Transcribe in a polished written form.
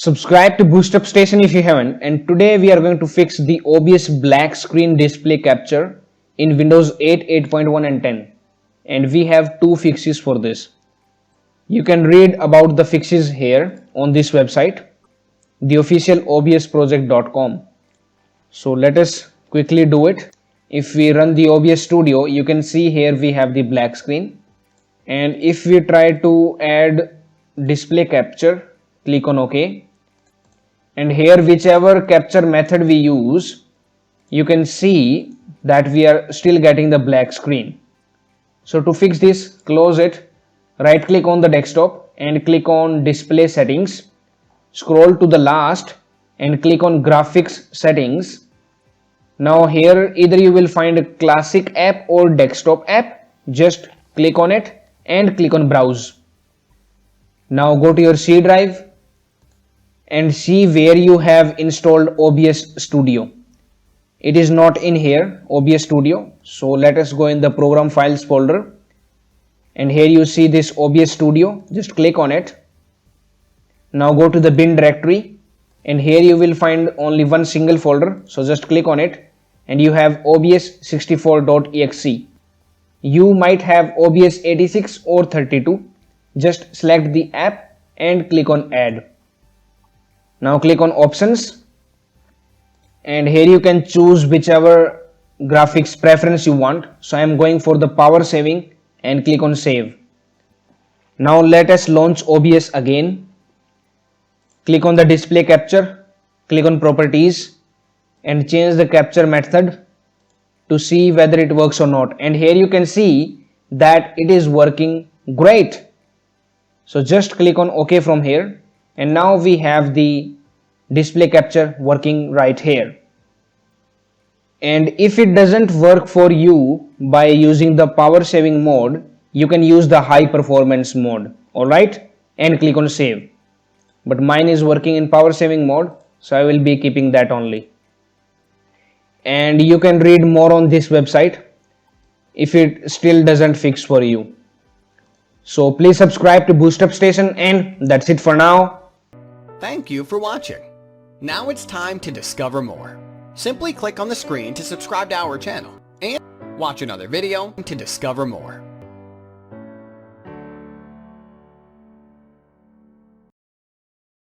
Subscribe to BoostUp Station if you haven't, and today we are going to fix the OBS black screen display capture in Windows 8, 8.1 and 10, and we have two fixes for this. You can read about the fixes here on this website, the official obsproject.com. So let us quickly do it. If we run the OBS Studio, you can see here we have the black screen, and if we try to add display capture, click on OK, and here whichever capture method we use, you can see that we are still getting the black screen. So to fix this, close it, right click on the desktop and click on display settings, scroll to the last and click on graphics settings. Now here either you will find a classic app or desktop app, just click on it and click on browse. Now go to your C drive and see where you have installed OBS Studio. It is not in here, OBS Studio. So let us go in the program files folder, and here you see this OBS Studio, just click on it. Now go to the bin directory, and here you will find only one single folder, so just click on it and you have obs64.exe. You might have OBS 86 or 32, just select the app and click on add. Now click on options, and here you can choose whichever graphics preference you want. So I am going for the power saving and click on save. Now let us launch OBS again. Click on the display capture, click on properties and change the capture method to see whether it works or not. And here you can see that it is working great. So just click on OK from here, and now we have the display capture working right here. And if it doesn't work for you by using the power saving mode, you can use the high performance mode, alright, and click on save. But mine is working in power saving mode, so I will be keeping that only. And you can read more on this website if it still doesn't fix for you. So please subscribe to BoostUp Station, and that's it for now. Thank you for watching. Now it's time to discover more. Simply click on the screen to subscribe to our channel and watch another video to discover more.